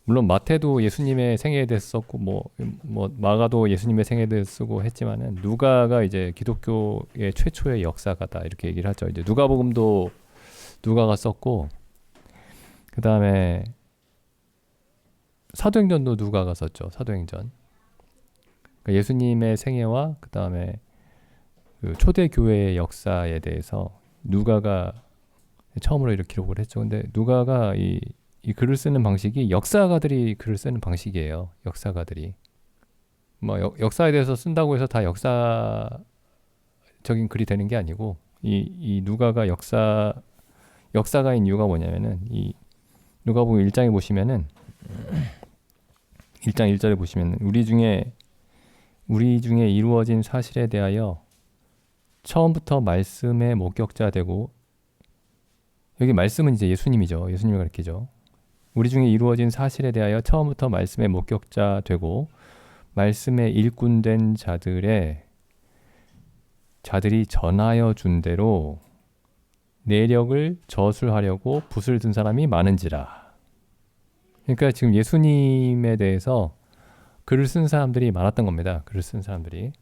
물론 마태도 예수님의 생애에 대해서 썼고 뭐 마가도 예수님의 생애에 대해서 쓰고 했지만은 누가가 이제 기독교의 최초의 역사가다 이렇게 얘기를 하죠. 이제 누가복음도 누가가 썼고 그다음에 사도행전도 누가가 썼죠. 사도행전. 그러니까 예수님의 생애와 그다음에 그 초대 교회의 역사에 대해서 누가가 처음으로 이렇게 기록을 했죠. 근데 누가가 이 글을 쓰는 방식이 역사가들이 글을 쓰는 방식이에요. 역사가들이. 뭐 역사에 대해서 쓴다고 해서 다 역사적인 글이 되는 게 아니고 이 누가가 역사가인 이유가 뭐냐면은 이 누가복음 1장에 보시면은 1장 1절에 보시면은 우리 중에 이루어진 사실에 대하여 처음부터 말씀의 목격자 되고 여기 말씀은 이제 예수님이죠. 예수님을 가리키죠. 우리 중에 이루어진 사실에 대하여 처음부터 말씀의 목격자 되고 말씀의 일꾼된 자들이 전하여 준 대로 내력을 저술하려고 붓을 든 사람이 많은지라. 그러니까 지금 예수님에 대해서 글을 쓴 사람들이 많았던 겁니다. 글을 쓴 사람들이.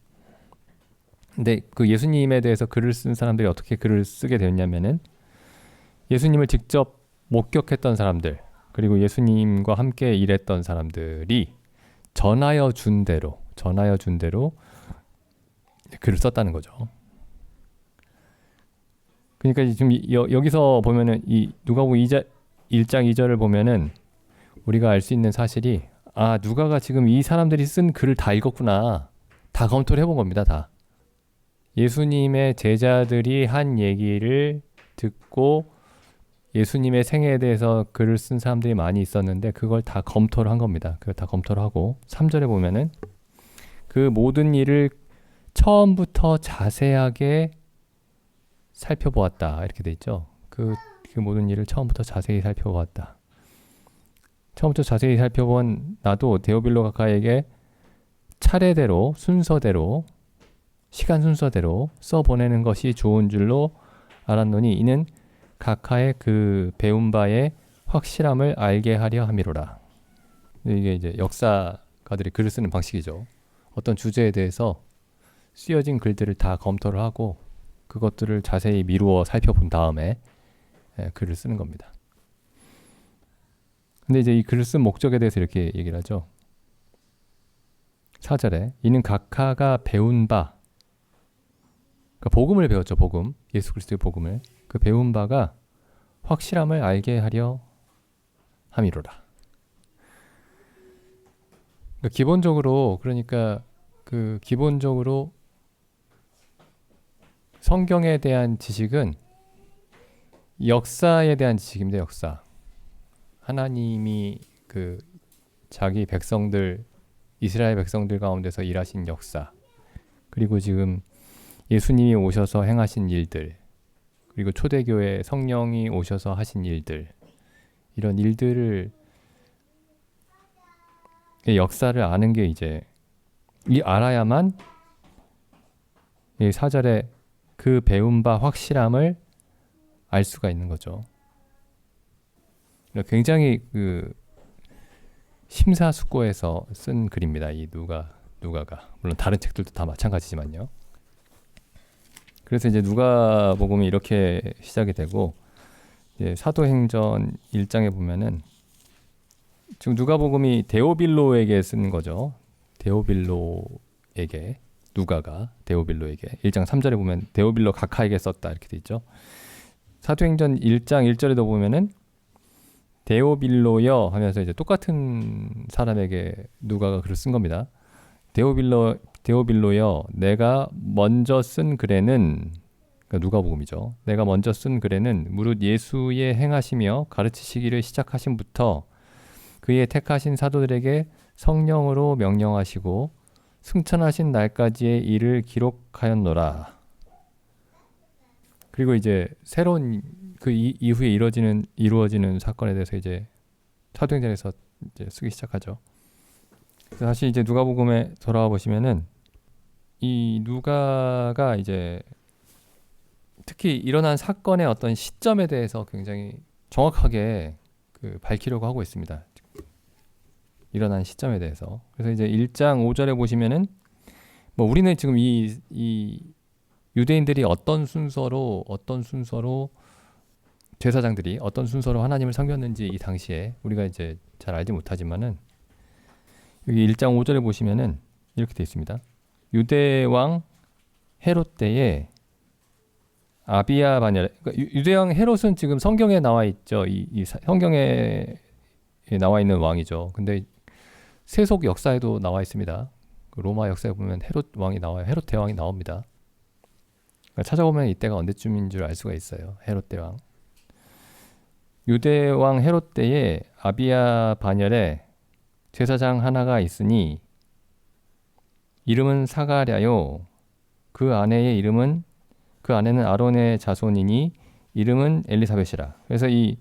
근데 그 예수님에 대해서 글을 쓴 사람들이 어떻게 글을 쓰게 되었냐면은 예수님을 직접 목격했던 사람들 그리고 예수님과 함께 일했던 사람들이 전하여 준 대로 글을 썼다는 거죠. 그러니까 지금 여기서 보면은 이 누가복음 1장 2절을 보면은 우리가 알 수 있는 사실이 누가가 지금 이 사람들이 쓴 글을 다 읽었구나. 다 검토를 해본 겁니다. 다. 예수님의 제자들이 한 얘기를 듣고 예수님의 생애에 대해서 글을 쓴 사람들이 많이 있었는데 그걸 다 검토를 한 겁니다. 그걸 다 검토를 하고 3절에 보면은 그 모든 일을 처음부터 자세하게 살펴보았다. 이렇게 돼 있죠. 그 모든 일을 처음부터 자세히 살펴보았다. 처음부터 자세히 살펴본 나도 데오빌로 각하에게 차례대로 시간 순서대로 써보내는 것이 좋은 줄로 알았노니 이는 각하의 그 배운 바의 확실함을 알게 하려 함이로라. 이게 이제 역사가들이 글을 쓰는 방식이죠. 어떤 주제에 대해서 쓰여진 글들을 다 검토를 하고 그것들을 자세히 미루어 살펴본 다음에 글을 쓰는 겁니다. 근데 이제 이 글을 쓴 목적에 대해서 이렇게 얘기를 하죠. 4절에 이는 각하가 배운 바 그러니까 복음을 배웠죠. 복음. 예수 그리스도의 복음을. 그 배운 바가 확실함을 알게 하려 함이로라. 그러니까 기본적으로 성경에 대한 지식은 역사에 대한 지식입니다. 역사. 하나님이 그 자기 백성들 이스라엘 백성들 가운데서 일하신 역사 그리고 지금 예수님이 오셔서 행하신 일들 그리고 초대교회 성령이 오셔서 하신 일들 이런 일들을 역사를 아는 게 이제 알아야만 이 4절에 그 배운 바 확실함을 알 수가 있는 거죠. 굉장히 그 심사숙고해서 쓴 글입니다. 이 누가가 물론 다른 책들도 다 마찬가지지만요. 그래서 이제 누가복음이 이렇게 시작이 되고 이제 사도행전 1장에 보면은 지금 누가복음이 데오빌로에게 쓴 거죠. 데오빌로에게 누가가 데오빌로에게 1장 3절에 보면 데오빌로 각하에게 썼다 이렇게 돼 있죠. 사도행전 1장 1절에도 보면은 데오빌로여 하면서 이제 똑같은 사람에게 누가가 글을 쓴 겁니다. 데오빌로여 내가 먼저 쓴 글에는 그러니까 누가복음이죠. 내가 먼저 쓴 글에는 무릇 예수의 행하시며 가르치시기를 시작하신부터 그의 택하신 사도들에게 성령으로 명령하시고 승천하신 날까지의 일을 기록하였노라. 그리고 이제 새로운 그 이후에 이루어지는 사건에 대해서 이제 사도행전에서 이제 쓰기 시작하죠. 다시 이제 누가복음에 돌아와 보시면은 이 누가가 이제 특히 일어난 사건의 어떤 시점에 대해서 굉장히 정확하게 밝히려고 하고 있습니다. 일어난 시점에 대해서. 그래서 이제 1장 5절에 보시면은 뭐 우리는 지금 이 유대인들이 어떤 순서로 제사장들이 어떤 순서로 하나님을 섬겼는지 이 당시에 우리가 이제 잘 알지 못하지만은 여기 1장 5절에 보시면은 이렇게 되어 있습니다. 유대 왕 헤롯 때에 아비야 바냐, 그러니까 유대 왕 헤롯은 지금 성경에 나와 있죠. 성경에 나와 있는 왕이죠. 근데 세속 역사에도 나와 있습니다. 로마 역사에 보면 헤롯 왕이 나와요. 헤롯 대왕이 나옵니다. 그러니까 찾아보면 이때가 언제쯤인 줄 알 수가 있어요. 헤롯 대왕. 유대 왕 헤롯 때에 아비야 바냐에 제사장 하나가 있으니 이름은 사가랴요. 그 아내는 아론의 자손이니 이름은 엘리사벳이라. 그래서 이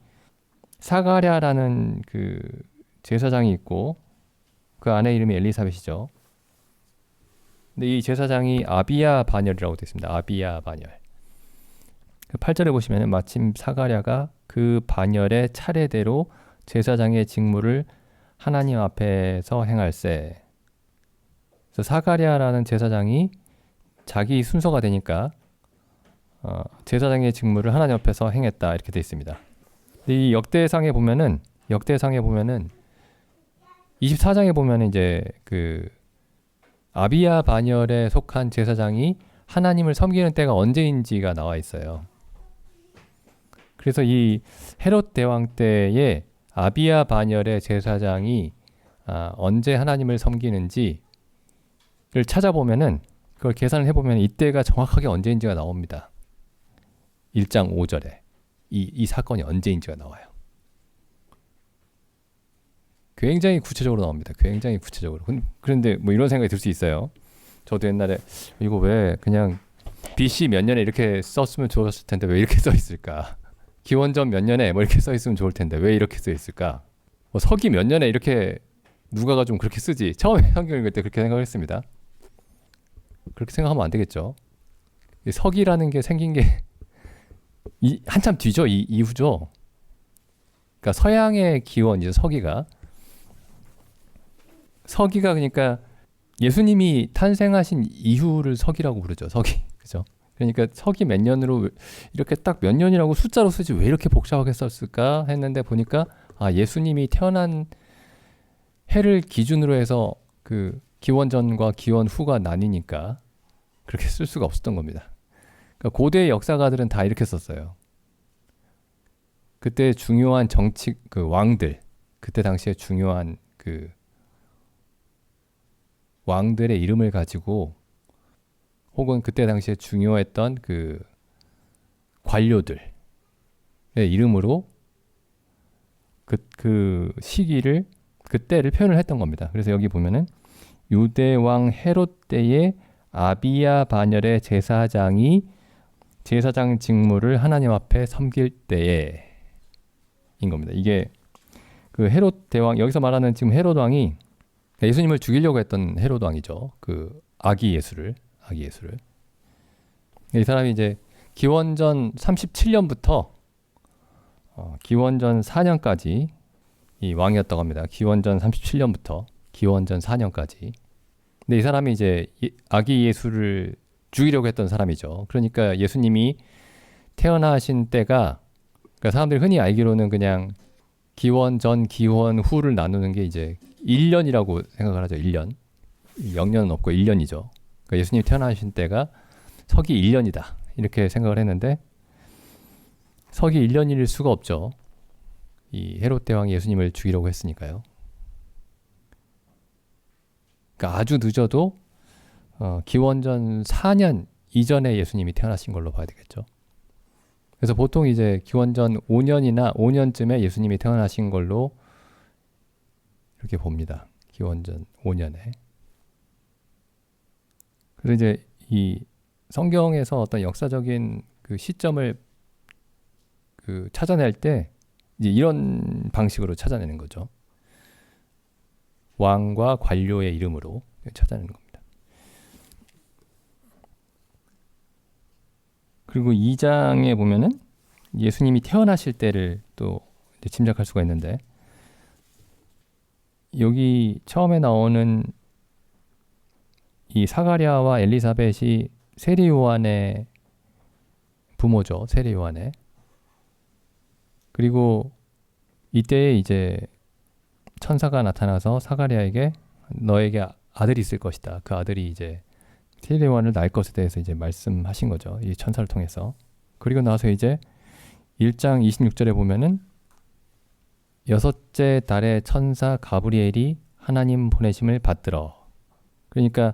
사가랴라는 그 제사장이 있고 그 아내 이름이 엘리사벳이죠. 근데 이 제사장이 아비야 바녀이라고 되어 있습니다. 아비야 바녀. 8절에 보시면 마침 사가랴가 그 바녀의 차례대로 제사장의 직무를 하나님 앞에서 행할세. 그래서 사가랴라는 제사장이 자기 순서가 되니까 제사장의 직무를 하나님 앞에서 행했다 이렇게 되어 있습니다. 이 역대상에 보면은 24장에 보면은 이제 그 아비야 바녀에 속한 제사장이 하나님을 섬기는 때가 언제인지가 나와 있어요. 그래서 이 헤롯 대왕 때에 아비야 바녀의 제사장이 언제 하나님을 섬기는지를 찾아보면은 그걸 계산을 해보면 이때가 정확하게 언제인지가 나옵니다. 1장 5절에 이 사건이 언제인지가 나와요. 굉장히 구체적으로 나옵니다. 굉장히 구체적으로. 그런데 뭐 이런 생각이 들 수 있어요. 저도 옛날에 이거 왜 그냥 BC 몇 년에 이렇게 썼으면 좋았을 텐데 왜 이렇게 써 있을까? 기원전 몇 년에 뭐 이렇게 써 있으면 좋을 텐데 왜 이렇게 써 있을까? 뭐 서기 몇 년에 이렇게 누가가 좀 그렇게 쓰지. 처음에 성경 읽을 때 그렇게 생각했습니다. 그렇게 생각하면 안 되겠죠. 서기라는 게 생긴 게 한참 뒤죠. 이후죠. 그러니까 서양의 기원이죠. 서기가 그러니까 예수님이 탄생하신 이후를 서기라고 부르죠. 서기. 그죠? 그러니까 서기 몇 년으로 이렇게 딱 몇 년이라고 숫자로 쓰지 왜 이렇게 복잡하게 썼을까 했는데 보니까 예수님이 태어난 해를 기준으로 해서 그 기원 전과 기원 후가 나뉘니까 그렇게 쓸 수가 없었던 겁니다. 그러니까 고대 역사가들은 다 이렇게 썼어요. 그때 중요한 정치 그 왕들, 그때 당시에 중요한 그 왕들의 이름을 가지고 혹은 그때 당시에 중요했던 그 관료들의 이름으로 그 시기를 그때를 표현을 했던 겁니다. 그래서 여기 보면은 유대 왕 헤롯 때에 아비야 바녀의 제사장이 제사장 직무를 하나님 앞에 섬길 때에 인 겁니다. 이게 그 헤롯 대왕 여기서 말하는 지금 헤롯 왕이 예수님을 죽이려고 했던 헤롯 왕이죠. 그 아기 예수를 이 사람이 이제 기원전 37년부터 기원전 4년까지 이 왕이었다고 합니다. 기원전 37년부터 기원전 4년까지. 근데 이 사람이 이제 아기 예수를 죽이려고 했던 사람이죠. 그러니까 예수님이 태어나신 때가 그러니까 사람들이 흔히 알기로는 그냥 기원 전, 기원 후를 나누는 게 이제 1년이라고 생각을 하죠. 1년. 0년은 없고 1년이죠. 그러니까 예수님이 태어나신 때가 서기 1년이다. 이렇게 생각을 했는데 서기 1년일 수가 없죠. 이 헤롯 대왕이 예수님을 죽이려고 했으니까요. 그러니까 아주 늦어도 기원전 4년 이전에 예수님이 태어나신 걸로 봐야 되겠죠. 그래서 보통 이제 기원전 5년이나 5년쯤에 예수님이 태어나신 걸로 이렇게 봅니다. 기원전 5년에. 그래서 이제 이 성경에서 어떤 역사적인 그 시점을 그 찾아낼 때 이제 이런 방식으로 찾아내는 거죠. 왕과 관료의 이름으로 찾아내는 겁니다. 그리고 2장에 보면은 예수님이 태어나실 때를 또 짐작할 수가 있는데 여기 처음에 나오는 이 사가랴와 엘리사벳이 세례 요한의 부모죠. 세례 요한의. 그리고 이때 이제 천사가 나타나서 사가랴에게 너에게 아들이 있을 것이다. 그 아들이 이제 세례 요한을 낳을 것에 대해서 이제 말씀하신 거죠. 이 천사를 통해서. 그리고 나서 이제 1장 26절에 보면은 여섯째 달에 천사 가브리엘이 하나님 보내심을 받들어. 그러니까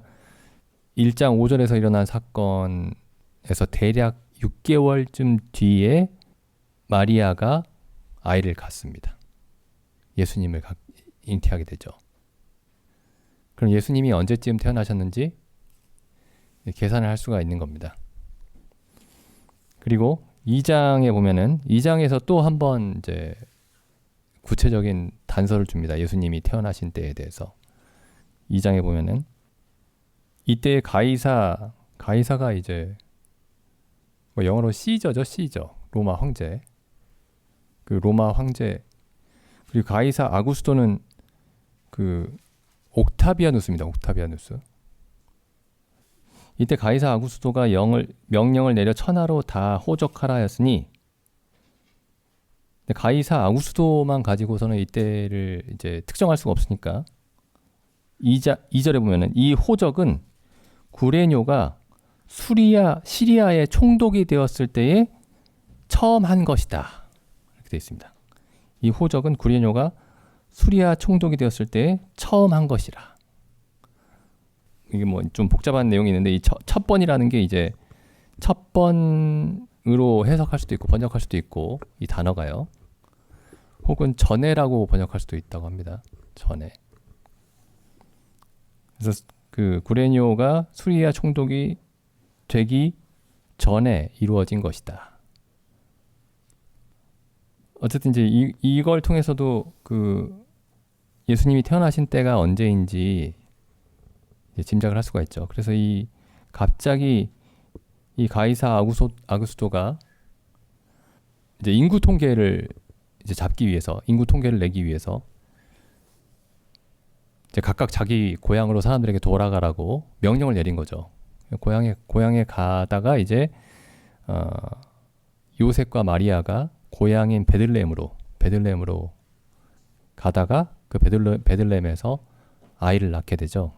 1장 5절에서 일어난 사건에서 대략 6개월쯤 뒤에 마리아가 아이를 갖습니다. 예수님을 잉태하게 되죠. 그럼 예수님이 언제쯤 태어나셨는지 계산을 할 수가 있는 겁니다. 그리고 2장에 보면은 2장에서 또 한 번 이제 구체적인 단서를 줍니다. 예수님이 태어나신 때에 대해서. 2장에 보면은 이때 가이사가 이제 뭐 영어로 시저죠. 시저. 로마 황제. 그 로마 황제. 그리고 가이사 아구스토는 그 옥타비아누스입니다. 옥타비아누스. 이때 가이사 아구스토가 명령을 내려 천하로 다 호적하라 하였으니 가이사 아구스토만 가지고서는 이때를 이제 특정할 수가 없으니까 2절에 보면은 이 호적은 구레뇨가 시리아에 총독이 되었을 때에 처음 한 것이다. 이렇게 되어 있습니다. 이 호적은 구레뇨가 수리아 총독이 되었을 때에 처음 한 것이라. 이게 뭐 좀 복잡한 내용이 있는데 이 첫 번이라는 게 이제 첫 번으로 해석할 수도 있고 번역할 수도 있고 이 단어가요. 혹은 전에라고 번역할 수도 있다고 합니다. 전에. 그래서 그 구레뇨가 수리아 총독이 되기 전에 이루어진 것이다. 어쨌든 이제 이걸 통해서도 그 예수님이 태어나신 때가 언제인지 짐작을 할 수가 있죠. 그래서 갑자기 이 가이사 아구스토가 이제 인구 통계를 이제 잡기 위해서 인구 통계를 내기 위해서 이제 각각 자기 고향으로 사람들에게 돌아가라고 명령을 내린 거죠. 고향에 가다가 이제 요셉과 마리아가 고향인 베들레헴으로 가다가 그 베들레헴에서 아이를 낳게 되죠.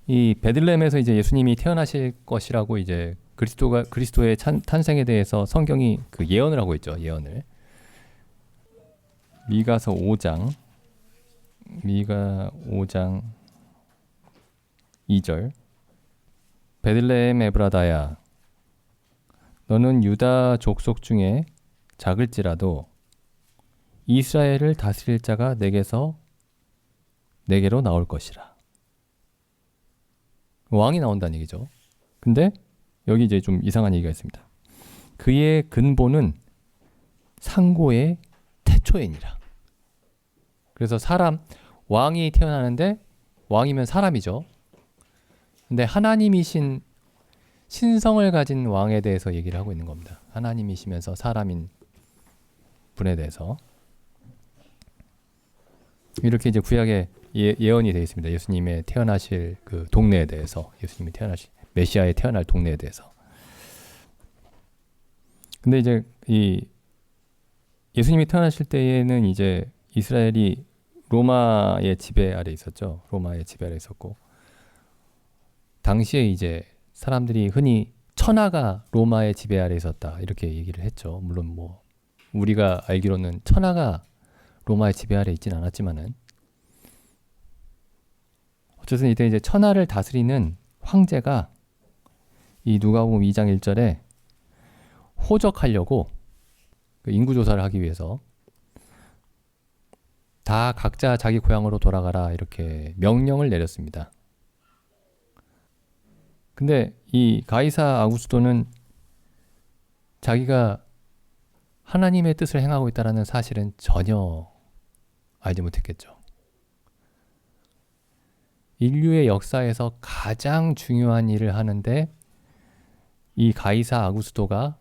이 베들레헴에서 이제 예수님이 태어나실 것이라고 이제 그리스도의 탄생에 대해서 성경이 그 예언을 하고 있죠. 예언을. 미가 5장 2절. 베들레헴 에브라다야, 너는 유다 족속 중에 작을지라도 이스라엘을 다스릴 자가 내게로 나올 것이라. 왕이 나온다는 얘기죠. 근데 여기 이제 좀 이상한 얘기가 있습니다. 그의 근본은 상고의 태초이니라. 그래서 왕이 태어나는데 왕이면 사람이죠. 근데 하나님이신 신성을 가진 왕에 대해서 얘기를 하고 있는 겁니다. 하나님이시면서 사람인 분에 대해서. 이렇게 이제 구약에 예언이 되어 있습니다. 예수님의 태어나실 그 동네에 대해서, 예수님이 메시아의 태어날 동네에 대해서. 근데 이제 예수님이 태어나실 때에는 이제 이스라엘이 로마의 지배 아래 있었죠. 로마의 지배 아래 있었고, 당시에 이제 사람들이 흔히 천하가 로마의 지배 아래 있었다 이렇게 얘기를 했죠. 물론 뭐 우리가 알기로는 천하가 로마의 지배 아래 있진 않았지만은, 어쨌든 이때 이제 천하를 다스리는 황제가 이 누가복음 2장 1절에 호적하려고 그 인구조사를 하기 위해서 다 각자 자기 고향으로 돌아가라 이렇게 명령을 내렸습니다. 근데 이 가이사 아구스토는 자기가 하나님의 뜻을 행하고 있다는 사실은 전혀 알지 못했겠죠. 인류의 역사에서 가장 중요한 일을 하는데 이 가이사 아구스토가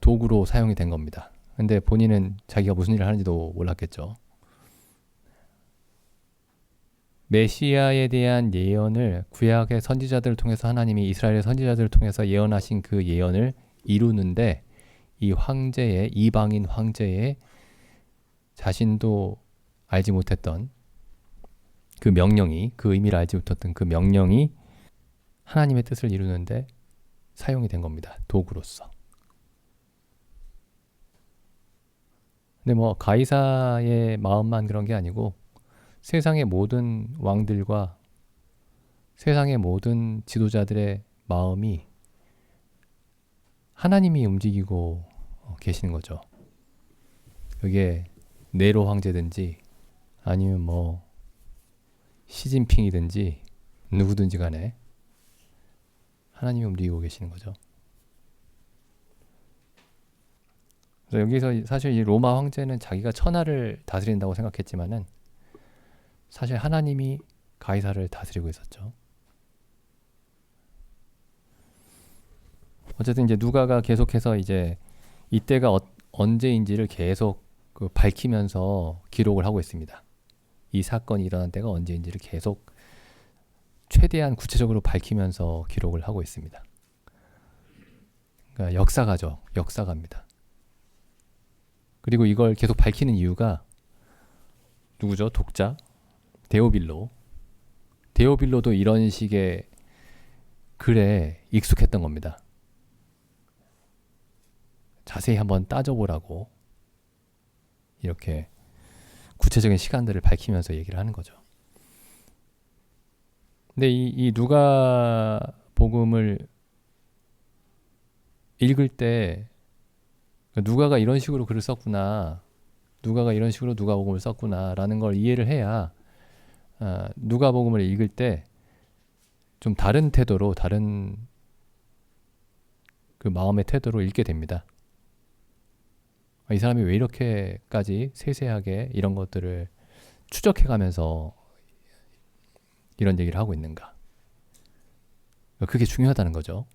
도구로 사용이 된 겁니다. 근데 본인은 자기가 무슨 일을 하는지도 몰랐겠죠. 메시아에 대한 예언을 구약의 선지자들을 통해서 하나님이 이스라엘의 선지자들을 통해서 예언하신 그 예언을 이루는데 이 황제의 이방인 황제의 자신도 알지 못했던 그 명령이 그 의미를 알지 못했던 그 명령이 하나님의 뜻을 이루는데 사용이 된 겁니다. 도구로서. 근데 뭐 가이사의 마음만 그런 게 아니고 세상의 모든 왕들과 세상의 모든 지도자들의 마음이 하나님이 움직이고 계시는 거죠. 그게 네로 황제든지 아니면 뭐 시진핑이든지 누구든지 간에 하나님이 움직이고 계시는 거죠. 그래서 여기서 사실 이 로마 황제는 자기가 천하를 다스린다고 생각했지만은 사실 하나님이 가이사를 다스리고 있었죠. 어쨌든 이제 누가가 계속해서 이제 이때가 언제인지를 계속 밝히면서 기록을 하고 있습니다. 이 사건이 일어난 때가 언제인지를 계속 최대한 구체적으로 밝히면서 기록을 하고 있습니다. 그러니까 역사가죠. 역사가입니다. 그리고 이걸 계속 밝히는 이유가 누구죠? 독자? 데오빌로. 데오빌로도 이런 식의 글에 익숙했던 겁니다. 자세히 한번 따져보라고 이렇게 구체적인 시간들을 밝히면서 얘기를 하는 거죠. 근데 이 누가 복음을 읽을 때 누가가 이런 식으로 글을 썼구나, 누가가 이런 식으로 누가 복음을 썼구나 라는 걸 이해를 해야 누가 복음을 읽을 때 좀 다른 태도로, 다른 그 마음의 태도로 읽게 됩니다. 이 사람이 왜 이렇게까지 세세하게 이런 것들을 추적해가면서 이런 얘기를 하고 있는가. 그게 중요하다는 거죠.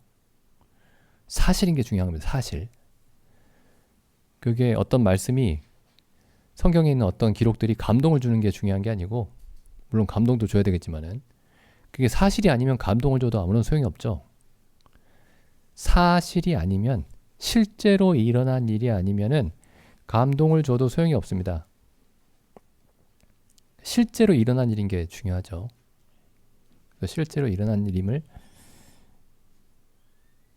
사실인 게 중요한 겁니다. 사실. 그게 어떤 말씀이 성경에 있는 어떤 기록들이 감동을 주는 게 중요한 게 아니고, 물론 감동도 줘야 되겠지만은 그게 사실이 아니면 감동을 줘도 아무런 소용이 없죠. 사실이 아니면, 실제로 일어난 일이 아니면은 감동을 줘도 소용이 없습니다. 실제로 일어난 일인 게 중요하죠. 실제로 일어난 일임을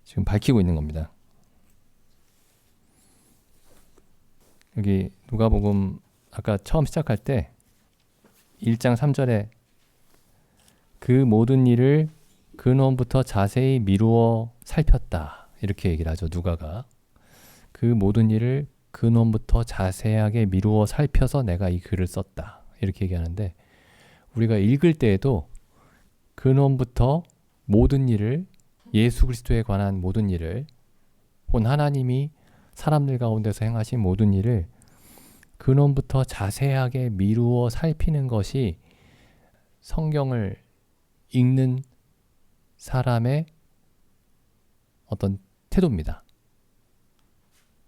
지금 밝히고 있는 겁니다. 여기 누가복음 아까 처음 시작할 때 1장 3절에 그 모든 일을 근원부터 자세히 미루어 살폈다 이렇게 얘기를 하죠. 누가가 그 모든 일을 근원부터 자세하게 미루어 살펴서 내가 이 글을 썼다 이렇게 얘기하는데, 우리가 읽을 때에도 근원부터 모든 일을, 예수 그리스도에 관한 모든 일을, 혹은 하나님이 사람들 가운데서 행하신 모든 일을 근원부터 자세하게 미루어 살피는 것이 성경을 읽는 사람의 어떤 태도입니다.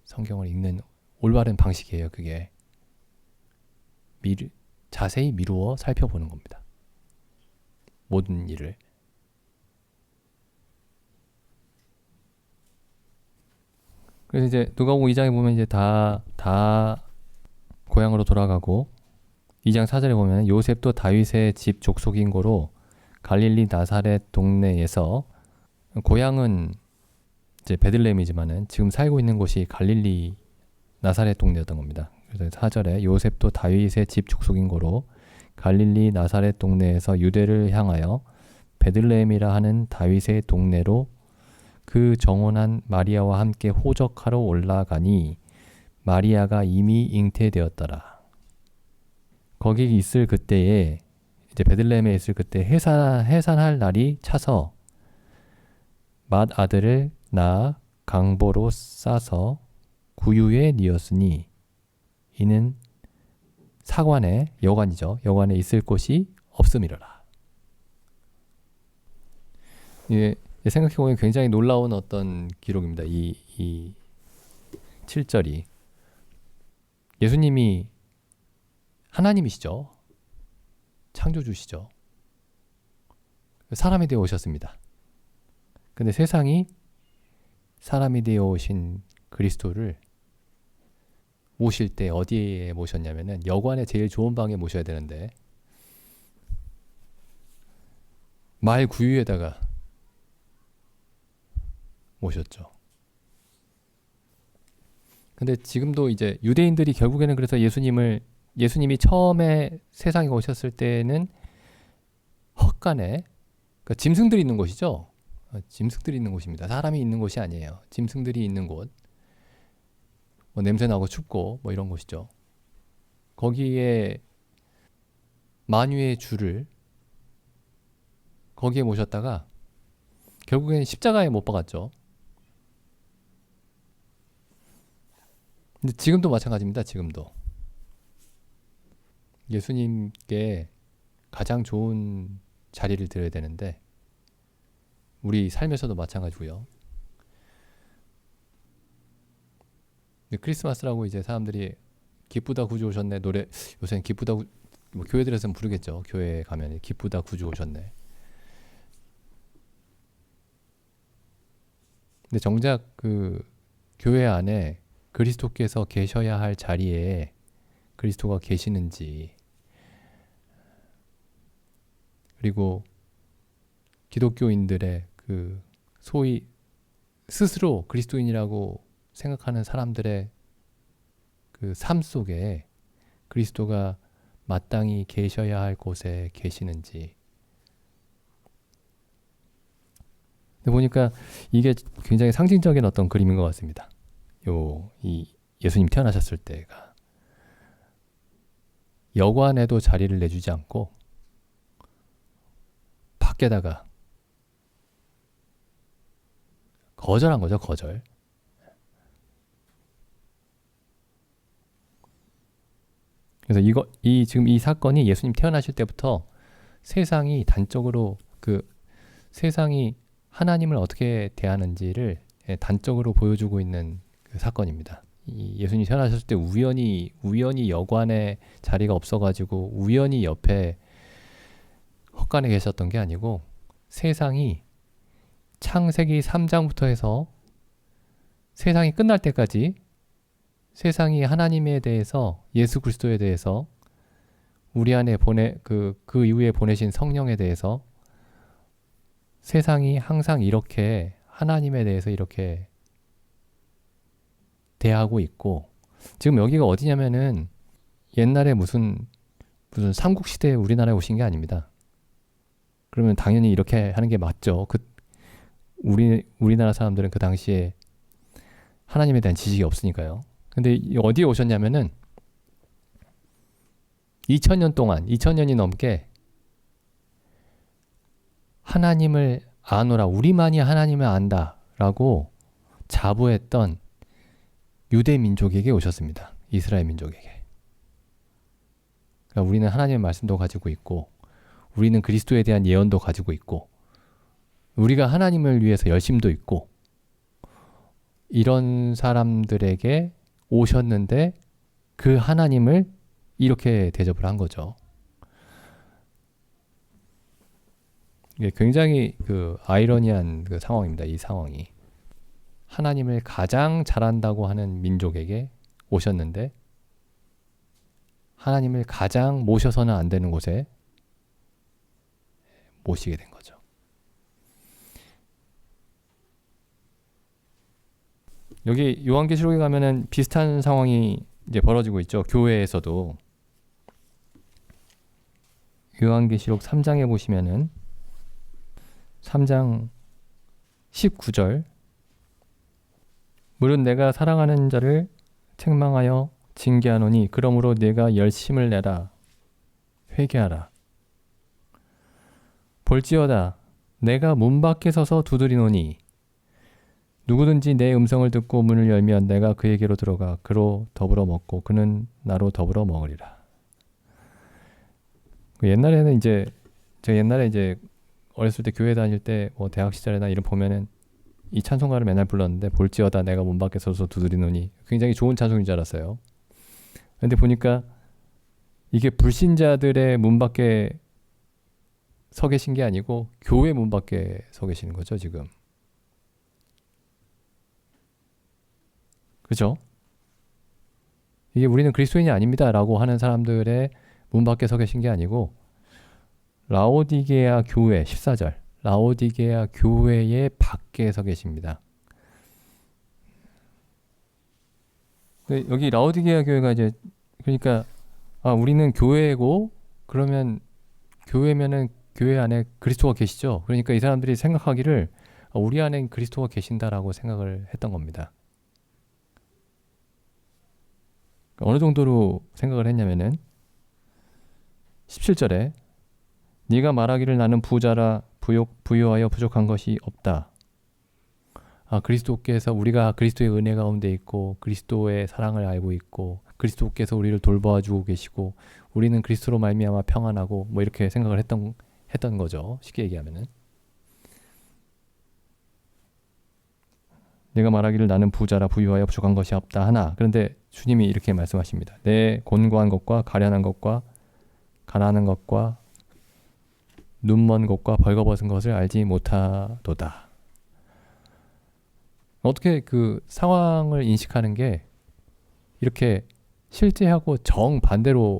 성경을 읽는 올바른 방식이에요. 그게 자세히 미루어 살펴보는 겁니다. 모든 일을. 그래서 이제 누가복음 2장에 보면 이제 다 고향으로 돌아가고, 2장 4절에 보면 요셉도 다윗의 집 족속인 고로 갈릴리 나사렛 동네에서, 고향은 이제 베들레헴이지만은 지금 살고 있는 곳이 갈릴리 나사렛 동네였던 겁니다. 그래서 4절에 요셉도 다윗의 집 족속인 고로 갈릴리 나사렛 동네에서 유대를 향하여 베들레헴이라 하는 다윗의 동네로 그 정혼한 마리아와 함께 호적하러 올라가니 마리아가 이미 잉태되었더라. 거기 있을 그때에, 이제 베들레헴에 있을 그때 해산할 날이 차서 맏 아들을 낳아 강보로 싸서 구유에 뉘었으니 이는 사관에, 여관이죠. 여관에 있을 곳이 없음이로라. 예, 생각해보면 굉장히 놀라운 어떤 기록입니다. 이 7절이. 예수님이 하나님이시죠. 창조주시죠. 사람이 되어 오셨습니다. 근데 세상이 사람이 되어 오신 그리스도를 모실 때 어디에 모셨냐면은 여관의 제일 좋은 방에 모셔야 되는데 말 구유에다가 모셨죠. 근데 지금도 이제 유대인들이 결국에는 그래서 예수님이 처음에 세상에 오셨을 때는 헛간에, 그러니까 짐승들이 있는 곳이죠. 짐승들이 있는 곳입니다. 사람이 있는 곳이 아니에요. 짐승들이 있는 곳. 뭐 냄새 나고 춥고 뭐 이런 곳이죠. 거기에 만유의 주를 거기에 모셨다가 결국엔 십자가에 못 박았죠. 근데 지금도 마찬가지입니다. 지금도 예수님께 가장 좋은 자리를 드려야 되는데 우리 삶에서도 마찬가지고요. 크리스마스라고 이제 사람들이 기쁘다 구주 오셨네 노래, 요새는 기쁘다 뭐 교회들에서는 부르겠죠. 교회에 가면 기쁘다 구주 오셨네. 근데 정작 그 교회 안에 그리스도께서 계셔야 할 자리에 그리스도가 계시는지, 그리고 기독교인들의 그 소위 스스로 그리스도인이라고 생각하는 사람들의 그 삶 속에 그리스도가 마땅히 계셔야 할 곳에 계시는지. 근데 보니까 이게 굉장히 상징적인 어떤 그림인 것 같습니다. 이 예수님 태어나셨을 때가 여관에도 자리를 내주지 않고 밖에다가 거절한 거죠, 거절. 그래서 지금 이 사건이 예수님 태어나실 때부터 세상이 단적으로 세상이 하나님을 어떻게 대하는지를 단적으로 보여주고 있는 그 사건입니다. 이 예수님이 태어나셨을 때 우연히 여관에 자리가 없어가지고 우연히 옆에 헛간에 계셨던 게 아니고 세상이 창세기 3장부터 해서 세상이 끝날 때까지 세상이 하나님에 대해서, 예수 그리스도에 대해서, 우리 안에 그 이후에 보내신 성령에 대해서 세상이 항상 이렇게 하나님에 대해서 이렇게 대하고 있고, 지금 여기가 어디냐면은 옛날에 무슨 삼국시대에 우리나라에 오신 게 아닙니다. 그러면 당연히 이렇게 하는 게 맞죠. 우리나라 사람들은 그 당시에 하나님에 대한 지식이 없으니까요. 근데 어디에 오셨냐면은 2000년이 넘게 하나님을 아노라, 우리만이 하나님을 안다라고 자부했던 유대 민족에게 오셨습니다. 이스라엘 민족에게. 그러니까 우리는 하나님의 말씀도 가지고 있고, 우리는 그리스도에 대한 예언도 가지고 있고, 우리가 하나님을 위해서 열심도 있고, 이런 사람들에게 오셨는데 그 하나님을 이렇게 대접을 한 거죠. 이게 굉장히 아이러니한 상황입니다. 이 상황이. 하나님을 가장 잘한다고 하는 민족에게 오셨는데 하나님을 가장 모셔서는 안 되는 곳에 모시게 된 거죠. 여기 요한계시록에 가면은 비슷한 상황이 이제 벌어지고 있죠. 교회에서도. 요한계시록 3장에 보시면은 3장 19절, 물은 내가 사랑하는 자를 책망하여 징계하노니 그러므로 내가 열심을 내라. 회개하라. 볼지어다 내가 문 밖에 서서 두드리노니 누구든지 내 음성을 듣고 문을 열면 내가 그에게로 들어가 그로 더불어 먹고 그는 나로 더불어 먹으리라. 옛날에는 제가 옛날에 어렸을 때 교회 다닐 때 대학 시절이나 이런 보면은 이 찬송가를 맨날 불렀는데, 볼지어다 내가 문 밖에 서서 두드리노니, 굉장히 좋은 찬송인 줄 알았어요. 근데 보니까 이게 불신자들의 문 밖에 서 계신 게 아니고 교회 문 밖에 서 계시는 거죠, 지금. 그죠? 이게 우리는 그리스도인이 아닙니다라고 하는 사람들의 문 밖에 서 계신 게 아니고 라오디게아 교회 14절 라오디게아 교회의 밖에 서 계십니다. 여기 라오디게아 교회가 이제 그러니까 우리는 교회고 그러면 교회면은 교회 안에 그리스도가 계시죠. 그러니까 이 사람들이 생각하기를 우리 안에 그리스도가 계신다라고 생각을 했던 겁니다. 어느 정도로 생각을 했냐면은 17절에 네가 말하기를 나는 부자라 부유하여 부족한 것이 없다. 그리스도께서 우리가 그리스도의 은혜 가운데 있고 그리스도의 사랑을 알고 있고 그리스도께서 우리를 돌보아주고 계시고 우리는 그리스도로 말미암아 평안하고 뭐 이렇게 생각을 했던 거죠. 쉽게 얘기하면은 내가 말하기를 나는 부자라 부유하여 부족한 것이 없다 하나 그런데 주님이 이렇게 말씀하십니다. 내 곤고한 것과 가련한 것과 가난한 것과 눈먼 것과 벌거벗은 것을 알지 못하도다. 어떻게 그 상황을 인식하는 게 이렇게 실제하고 정반대로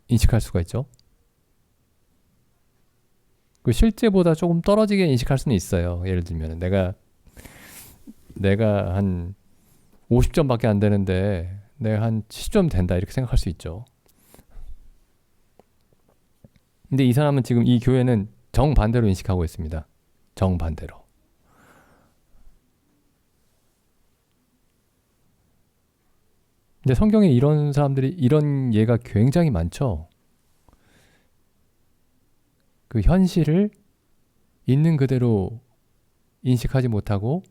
인식할 수가 있죠? 그 실제보다 조금 떨어지게 인식할 수는 있어요. 예를 들면 내가 한 50점밖에 안 되는데 내가 한 70점 된다 이렇게 생각할 수 있죠. 근데 이 사람은 지금 이 교회는 정반대로 인식하고 있습니다. 정반대로. 근데 성경에 이런 사람들이 이런 예가 굉장히 많죠. 그 현실을 있는 그대로 인식하지 못하고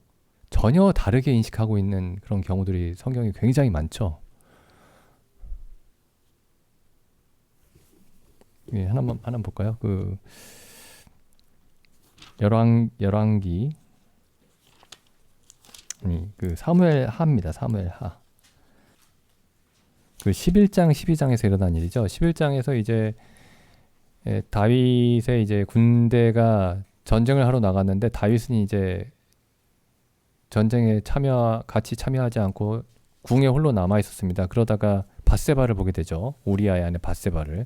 전혀 다르게 인식하고 있는 그런 경우들이 성경에 굉장히 많죠. 예, 하나 볼까요? 그 열왕기 그 사무엘하입니다. 사무엘하. 그 11장 12장에서 일어난 일이죠. 11장에서 이제 다윗의 이제 군대가 전쟁을 하러 나갔는데 다윗은 이제 전쟁에 같이 참여하지 않고 궁에 홀로 남아 있었습니다. 그러다가 밧세바를 보게 되죠. 우리아의 아내 밧세바를.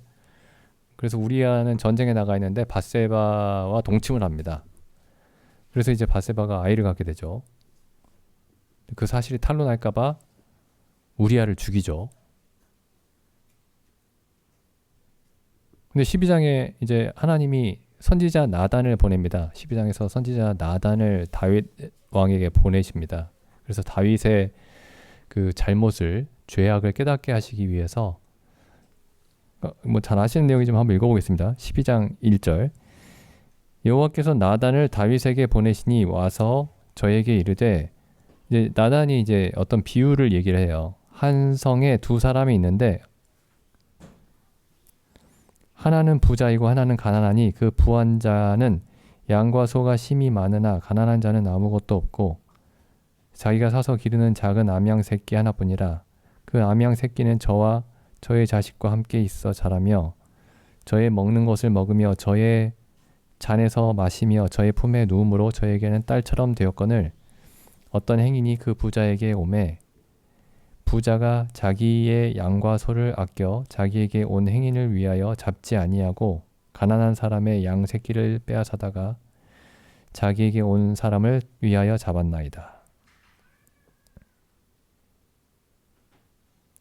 그래서 우리아는 전쟁에 나가 있는데 밧세바와 동침을 합니다. 그래서 이제 밧세바가 아이를 갖게 되죠. 그 사실이 탄로날까봐 우리아를 죽이죠. 근데 12장에 이제 하나님이 선지자 나단을 보냅니다. 12장에서 선지자 나단을 다윗 왕에게 보내십니다. 그래서 다윗의 그 잘못을 죄악을 깨닫게 하시기 위해서 뭐 잘 아시는 내용이지만 한번 읽어보겠습니다. 12장 1절 여호와께서 나단을 다윗에게 보내시니 와서 저에게 이르되 이제 나단이 이제 어떤 비유를 얘기를 해요. 한 성에 두 사람이 있는데 하나는 부자이고 하나는 가난하니 그 부한 자는 양과 소가 심이 많으나 가난한 자는 아무것도 없고 자기가 사서 기르는 작은 암양 새끼 하나뿐이라. 그 암양 새끼는 저와 저의 자식과 함께 있어 자라며 저의 먹는 것을 먹으며 저의 잔에서 마시며 저의 품에 누움으로 저에게는 딸처럼 되었거늘 어떤 행인이 그 부자에게 오매 부자가 자기의 양과 소를 아껴 자기에게 온 행인을 위하여 잡지 아니하고 가난한 사람의 양 새끼를 빼앗아다가 자기에게 온 사람을 위하여 잡았나이다.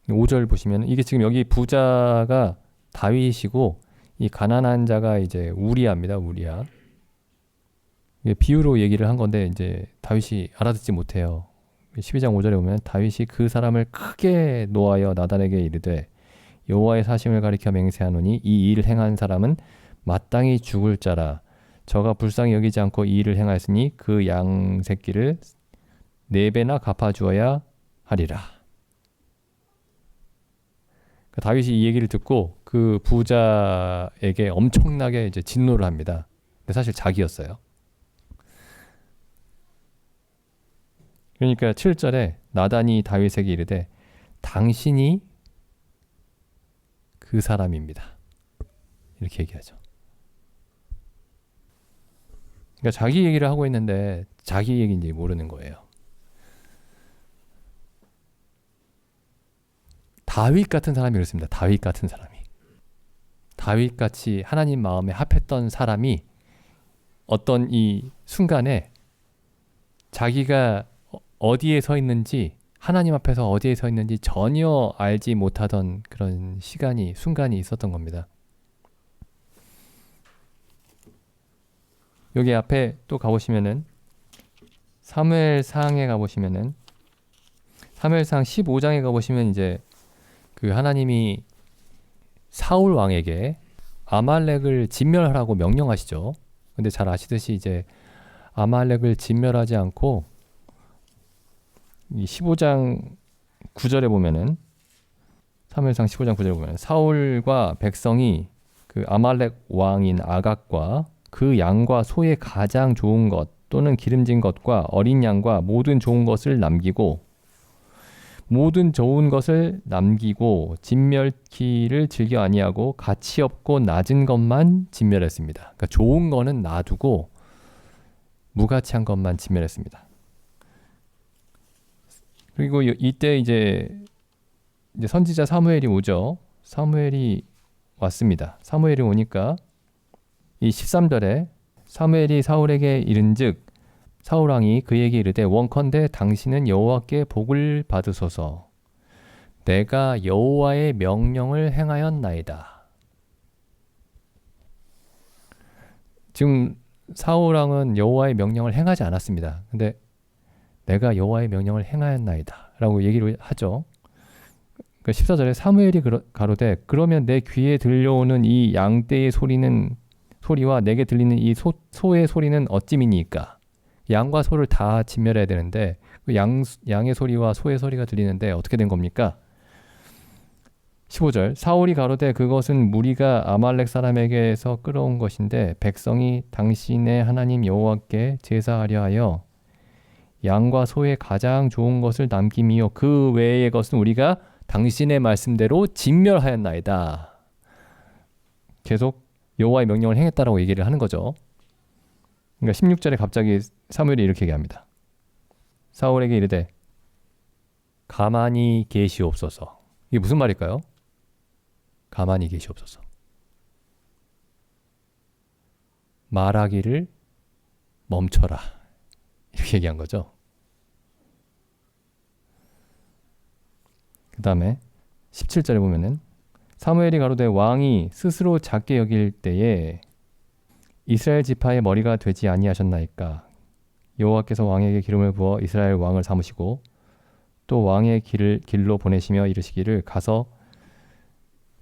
5절 보시면 이게 지금 여기 부자가 다윗이고 이 가난한 자가 이제 우리아입니다. 우리아. 이게 비유로 얘기를 한 건데 이제 다윗이 알아듣지 못해요. 12장 5절에 보면 다윗이 그 사람을 크게 노하여 나단에게 이르되 여호와의 사심을 가리켜 맹세하노니 이 일을 행한 사람은 마땅히 죽을 자라. 저가 불쌍히 여기지 않고 이 일을 행하였으니 그 양 새끼를 4배나 갚아주어야 하리라. 다윗이 이 얘기를 듣고 그 부자에게 엄청나게 이제 진노를 합니다. 근데 사실 자기였어요. 그러니까 7절에 나단이 다윗에게 이르되 당신이 그 사람입니다. 이렇게 얘기하죠. 그러니까 자기 얘기를 하고 있는데 자기 얘기인지 모르는 거예요. 다윗 같은 사람이 그렇습니다. 다윗 같은 사람이. 다윗같이 하나님 마음에 합했던 사람이 어떤 이 순간에 자기가 어디에 서 있는지, 하나님 앞에서 어디에 서 있는지 전혀 알지 못하던 그런 순간이 있었던 겁니다. 여기 앞에 또 가보시면은 사무엘상에 가보시면은 사무엘상 15장에 가보시면 이제 그 하나님이 사울 왕에게 아말렉을 진멸하라고 명령하시죠. 근데 잘 아시듯이 이제 아말렉을 진멸하지 않고 이 15장 9절에 보면은 사무엘상 15장 9절에 보면 사울과 백성이 그 아말렉 왕인 아각과 그 양과 소의 가장 좋은 것 또는 기름진 것과 어린 양과 모든 좋은 것을 남기고 진멸키를 즐겨 아니하고 가치 없고 낮은 것만 진멸했습니다. 그러니까 좋은 거는 놔두고 무가치한 것만 진멸했습니다. 그리고 이때 이제 선지자 사무엘이 오죠. 사무엘이 왔습니다. 사무엘이 오니까 이 13절에 사무엘이 사울에게 이른즉 사울왕이 그에게 이르되 원컨대 당신은 여호와께 복을 받으소서. 내가 여호와의 명령을 행하였나이다. 지금 사울왕은 여호와의 명령을 행하지 않았습니다. 근데 내가 여호와의 명령을 행하였나이다 라고 얘기를 하죠. 14절에 사무엘이 가로되 그러면 내 귀에 들려오는 이 양떼의 소리와 내게 들리는 이 소의 소리는 어찌미니까? 양과 소를 다 진멸해야 되는데 그 양의 소리와 소의 소리가 들리는데 어떻게 된 겁니까? 15절 사울이 가로되 그것은 무리가 아말렉 사람에게서 끌어온 것인데 백성이 당신의 하나님 여호와께 제사하려 하여 양과 소의 가장 좋은 것을 남김이요 그 외의 것은 우리가 당신의 말씀대로 진멸하였나이다. 계속 여호와의 명령을 행했다라고 얘기를 하는 거죠. 그러니까 16절에 갑자기 사무엘이 이렇게 얘기합니다. 사울에게 이르되 가만히 계시옵소서. 이게 무슨 말일까요? 가만히 계시옵소서. 말하기를 멈춰라. 이렇게 얘기한 거죠. 그 다음에 17절에 보면은 사무엘이 가로되 왕이 스스로 작게 여길 때에 이스라엘 지파의 머리가 되지 아니하셨나이까. 여호와께서 왕에게 기름을 부어 이스라엘 왕을 삼으시고 또 왕의 길로 보내시며 이르시기를 가서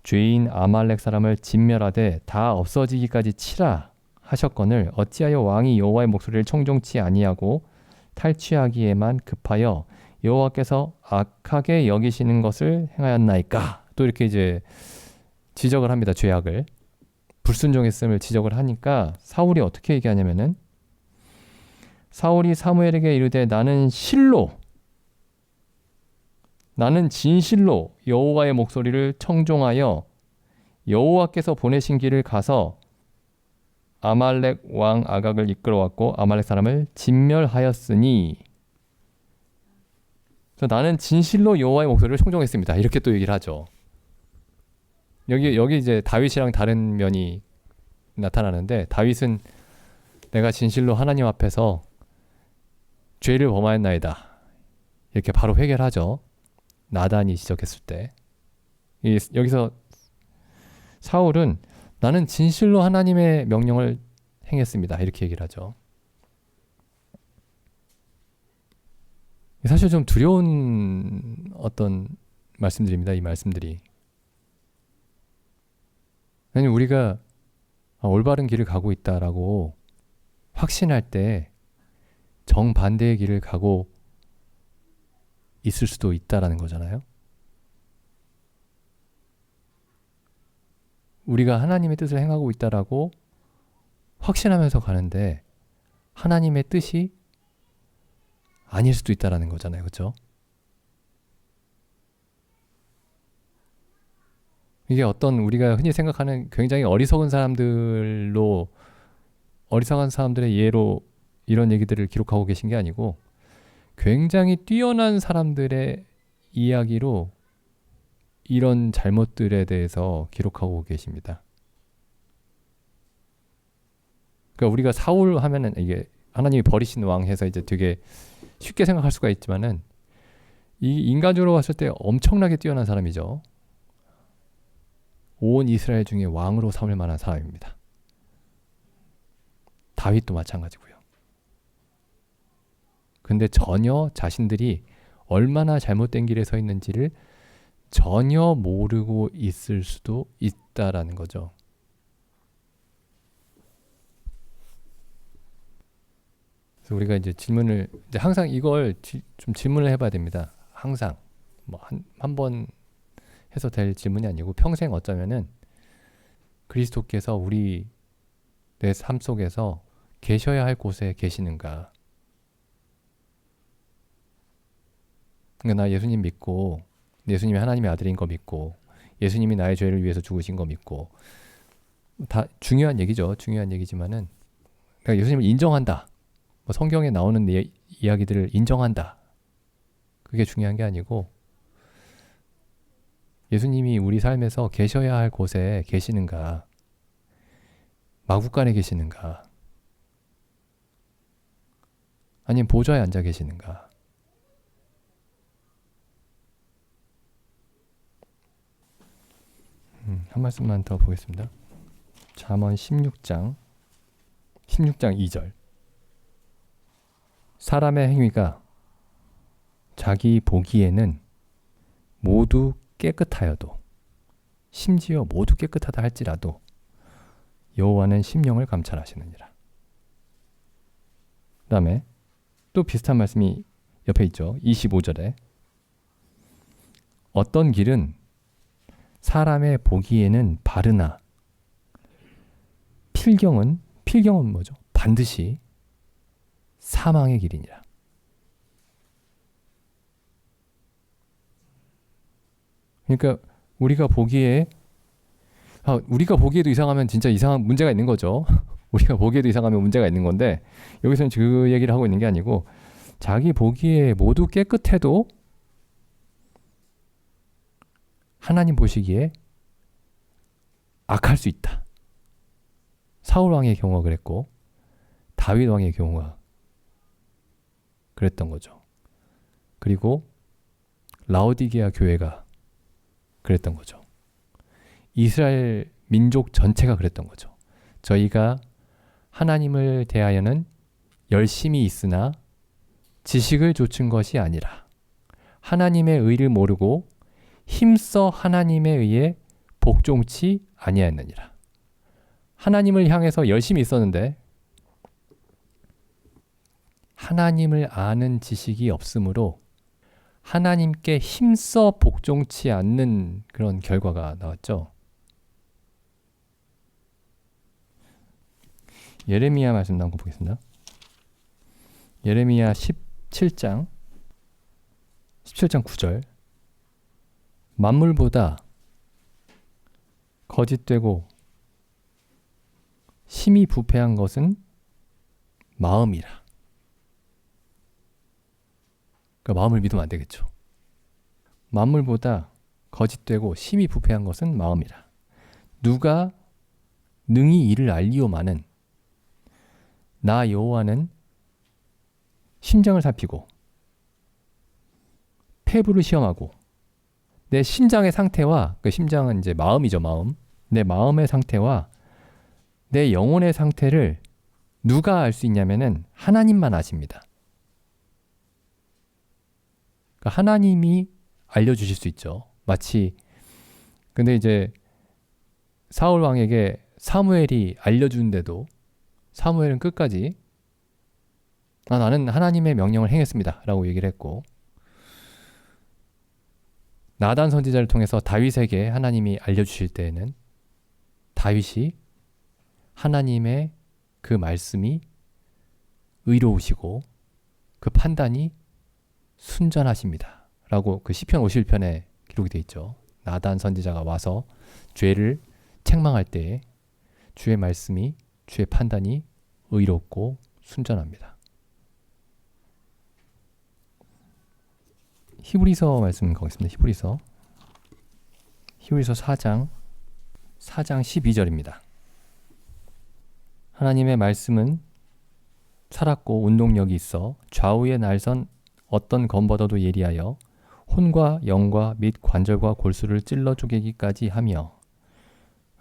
죄인 아말렉 사람을 진멸하되 다 없어지기까지 치라 하셨거늘 어찌하여 왕이 여호와의 목소리를 청종치 아니하고 탈취하기에만 급하여 여호와께서 악하게 여기시는 것을 행하였나이까. 또 이렇게 이제 지적을 합니다. 죄악을. 불순종했음을 지적을 하니까 사울이 어떻게 얘기하냐면은 사울이 사무엘에게 이르되 나는 진실로 여호와의 목소리를 청종하여 여호와께서 보내신 길을 가서 아말렉 왕 아각을 이끌어왔고 아말렉 사람을 진멸하였으니 그래서 나는 진실로 여호와의 목소리를 청종했습니다. 이렇게 또 얘기를 하죠. 여기 이제 다윗이랑 다른 면이 나타나는데 다윗은 내가 진실로 하나님 앞에서 죄를 범하였나이다. 이렇게 바로 회개를 하죠. 나단이 지적했을 때. 여기서 사울은 나는 진실로 하나님의 명령을 행했습니다. 이렇게 얘기를 하죠. 사실 좀 두려운 어떤 말씀들입니다. 이 말씀들이. 왜냐면 우리가 올바른 길을 가고 있다라고 확신할 때 정반대의 길을 가고 있을 수도 있다라는 거잖아요. 우리가 하나님의 뜻을 행하고 있다라고 확신하면서 가는데 하나님의 뜻이 아닐 수도 있다라는 거잖아요. 그렇죠? 이게 어떤 우리가 흔히 생각하는 굉장히 어리석은 사람들의 예로 이런 얘기들을 기록하고 계신 게 아니고 굉장히 뛰어난 사람들의 이야기로 이런 잘못들에 대해서 기록하고 계십니다. 그러니까 우리가 사울 하면은 이게 하나님이 버리신 왕 해서 이제 되게 쉽게 생각할 수가 있지만은 이 인간적으로 봤을 때 엄청나게 뛰어난 사람이죠. 온 이스라엘 중에 왕으로 삼을 만한 사람입니다. 다윗도 마찬가지고요. 근데 전혀 자신들이 얼마나 잘못된 길에 서 있는지를 전혀 모르고 있을 수도 있다라는 거죠. 그래서 우리가 이제 질문을 이제 항상 이걸 좀 질문을 해봐야 됩니다. 항상 뭐 한 번 해서 될 질문이 아니고 평생 어쩌면은 그리스도께서 우리 내 삶 속에서 계셔야 할 곳에 계시는가. 그러니까 나 예수님 믿고 예수님이 하나님의 아들인 거 믿고 예수님이 나의 죄를 위해서 죽으신 거 믿고 다 중요한 얘기죠. 중요한 얘기지만은 그러니까 예수님을 인정한다. 뭐 성경에 나오는 이야기들을 인정한다. 그게 중요한 게 아니고 예수님이 우리 삶에서 계셔야 할 곳에 계시는가? 마구간에 계시는가? 아니면 보좌에 앉아 계시는가? 한 말씀만 더 보겠습니다. 잠언 16장 2절. 사람의 행위가 자기 보기에는 모두 깨끗하여도 심지어 모두 깨끗하다 할지라도 여호와는 심령을 감찰하시느니라. 그 다음에 또 비슷한 말씀이 옆에 있죠. 25절에 어떤 길은 사람의 보기에는 바르나 필경은 뭐죠? 반드시 사망의 길이니라. 그러니까 우리가 보기에도 이상하면 진짜 이상한 문제가 있는 거죠. 우리가 보기에도 이상하면 문제가 있는 건데 여기서는 그 얘기를 하고 있는 게 아니고 자기 보기에 모두 깨끗해도 하나님 보시기에 악할 수 있다. 사울 왕의 경우가 그랬고 다윗 왕의 경우가 그랬던 거죠. 그리고 라오디게아 교회가 그랬던 거죠. 이스라엘 민족 전체가 그랬던 거죠. 저희가 하나님을 대하여는 열심히 있으나 지식을 좇은 것이 아니라 하나님의 의를 모르고 힘써 하나님에 의해 복종치 아니하였느니라. 하나님을 향해서 열심히 있었는데 하나님을 아는 지식이 없으므로 하나님께 힘써 복종치 않는 그런 결과가 나왔죠. 예레미야 말씀 나온 거 보겠습니다. 예레미야 17장 9절. 만물보다 거짓되고 심히 부패한 것은 마음이라. 그러니까 마음을 믿으면 안 되겠죠. 만물보다 거짓되고 심히 부패한 것은 마음이라. 누가 능히 이를 알리오마는 나 여호와는 심장을 살피고 폐부를 시험하고 내 심장의 상태와 그 심장은 이제 마음이죠. 마음. 내 마음의 상태와 내 영혼의 상태를 누가 알 수 있냐면은 하나님만 아십니다. 그러니까 하나님이 알려주실 수 있죠. 마치 근데 이제 사울 왕에게 사무엘이 알려주는데도 사무엘은 끝까지 나는 하나님의 명령을 행했습니다 라고 얘기를 했고 나단 선지자를 통해서 다윗에게 하나님이 알려주실 때에는 다윗이 하나님의 그 말씀이 의로우시고 그 판단이 순전하십니다 라고 그 시편 51편에 기록이 되어 있죠. 나단 선지자가 와서 죄를 책망할 때에 주의 말씀이, 주의 판단이 의롭고 순전합니다. 히브리서 말씀 가겠습니다. 히브리서 4장 12절입니다. 하나님의 말씀은 살았고 운동력이 있어 좌우의 날선 어떤 검보다도 예리하여 혼과 영과 및 관절과 골수를 찔러 쪼개기까지 하며,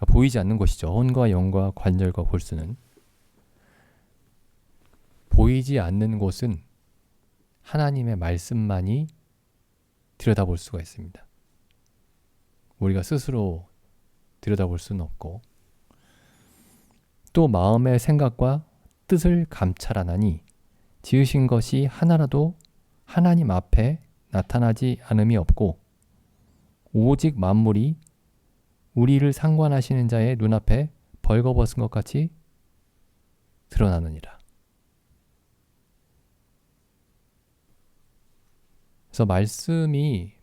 보이지 않는 것이죠. 혼과 영과 관절과 골수는. 보이지 않는 곳은 하나님의 말씀만이 들여다볼 수가 있습니다. 우리가 스스로 들여다볼 수는 없고, 또 마음의 생각과 뜻을 감찰하나니 지으신 것이 하나라도 하나님 앞에 나타나지 않음이 없고 오직 만물이 우리를 상관하시는 자의 눈앞에 벌거벗은 것 같이 드러나느니라. 그래서 말씀이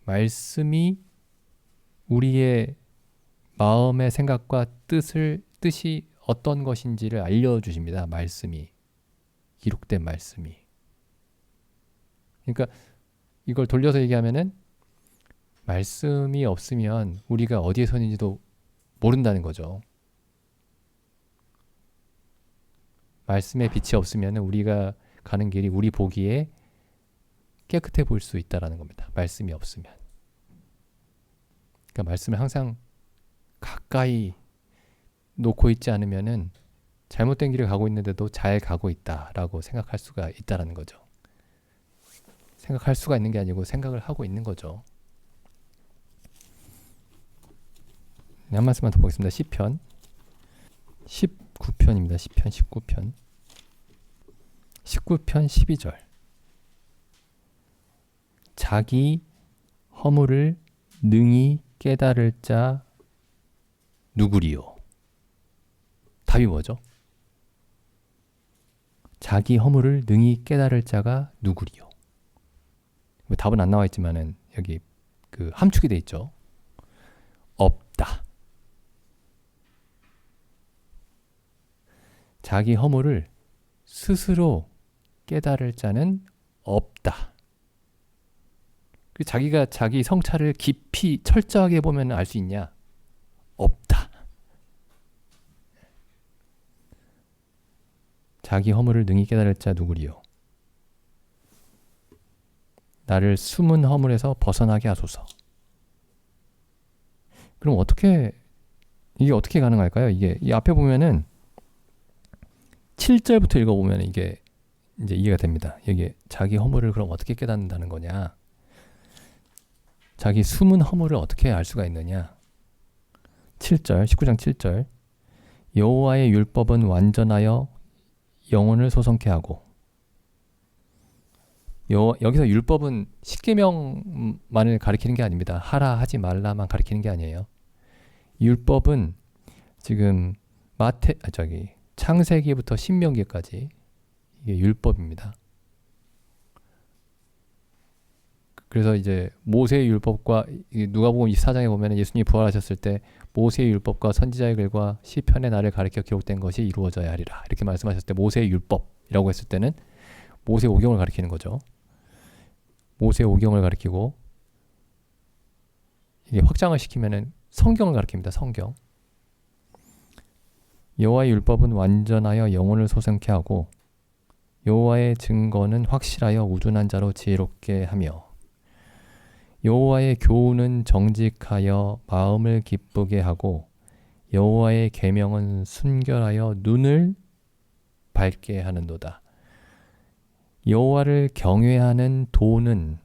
우리의 마음의 생각과 뜻이 어떤 것인지를 알려주십니다. 말씀이, 기록된 말씀이. 그러니까 이걸 돌려서 얘기하면은 말씀이 없으면 우리가 어디에 서 있는지도 모른다는 거죠. 말씀의 빛이 없으면 우리가 가는 길이 우리 보기에 깨끗해 보일 수 있다는 겁니다. 말씀이 없으면. 그러니까 말씀을 항상 가까이 놓고 있지 않으면은 잘못된 길을 가고 있는데도 잘 가고 있다라고 생각할 수가 있다는 거죠. 생각할 수가 있는 게 아니고 생각을 하고 있는 거죠. 네, 한 말씀만 더 보겠습니다. 시편 19편입니다. 시편 19편 12절. 자기 허물을 능히 깨달을 자 누구리요? 답이 뭐죠? 자기 허물을 능히 깨달을 자가 누구리요? 답은 안 나와 있지만은 여기 그 함축이 돼 있죠. 없다. 자기 허물을 스스로 깨달을 자는 없다. 자기가 자기 성찰을 깊이 철저하게 보면 알 수 있냐? 없다. 자기 허물을 능히 깨달을 자 누구리요? 나를 숨은 허물에서 벗어나게 하소서. 그럼 이게 어떻게 가능할까요? 이게 이 앞에 보면은 7절부터 읽어보면 이게 이제 이해가 됩니다. 이게 자기 허물을 그럼 어떻게 깨닫는다는 거냐? 자기 숨은 허물을 어떻게 알 수가 있느냐? 7절, 19장 7절. 여호와의 율법은 완전하여 영혼을 소성케 하고. 여기서 율법은 십계명만을 가리키는 게 아닙니다. 하라 하지 말라만 가리키는 게 아니에요. 율법은 지금 창세기부터 신명기까지 이게 율법입니다. 그래서 이제 모세의 율법과 누가복음 24장에 보면 예수님이 부활하셨을 때 모세의 율법과 선지자의 글과 시편의 날을 가리켜 기록된 것이 이루어져야 하리라. 이렇게 말씀하셨을 때 모세의 율법이라고 했을 때는 모세 오경을 가리키는 거죠. 모세 오경을 가리키고 이게 확장을 시키면은 성경을 가리킵니다. 성경. 여호와의 율법은 완전하여 영혼을 소생케 하고 여호와의 증거는 확실하여 우둔한 자로 지혜롭게 하며 여호와의 교훈은 정직하여 마음을 기쁘게 하고 여호와의 계명은 순결하여 눈을 밝게 하는도다. 여호와를 경외하는 도는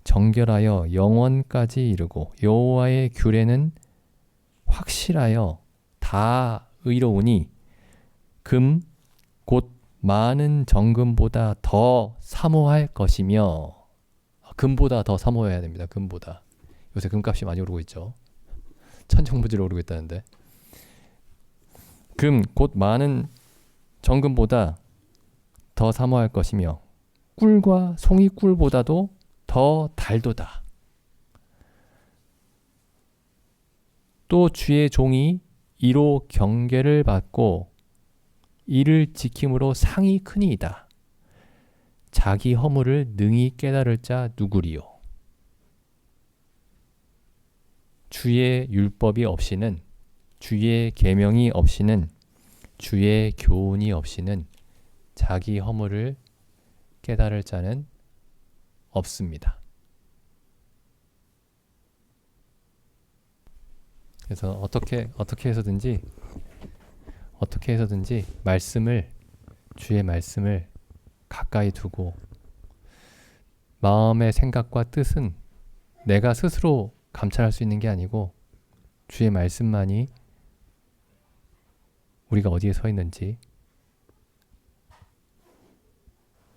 정결하여 영원까지 이르고 여호와의 규례는 확실하여 다 의로우니 금 곧 많은 정금보다 더 사모할 것이며. 금보다 더 사모해야 됩니다. 금보다. 요새 금값이 많이 오르고 있죠. 천정부지로 오르고 있다는데. 금 곧 많은 정금보다 더 사모할 것이며 꿀과 송이꿀보다도 더 달도다. 또 주의 종이 이로 경계를 받고 이를 지킴으로 상이 크니이다. 자기 허물을 능히 깨달을 자 누구리요? 주의 율법이 없이는, 주의 계명이 없이는, 주의 교훈이 없이는 자기 허물을 깨달을 자는 없습니다. 그래서 어떻게 해서든지 주의 말씀을 가까이 두고, 마음의 생각과 뜻은 내가 스스로 감찰할 수 있는 게 아니고 주의 말씀만이 우리가 어디에 서 있는지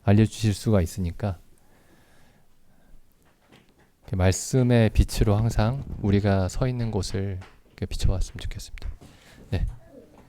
알려주실 수가 있으니까, 말씀의 빛으로 항상 우리가 서 있는 곳을 비춰봤으면 좋겠습니다.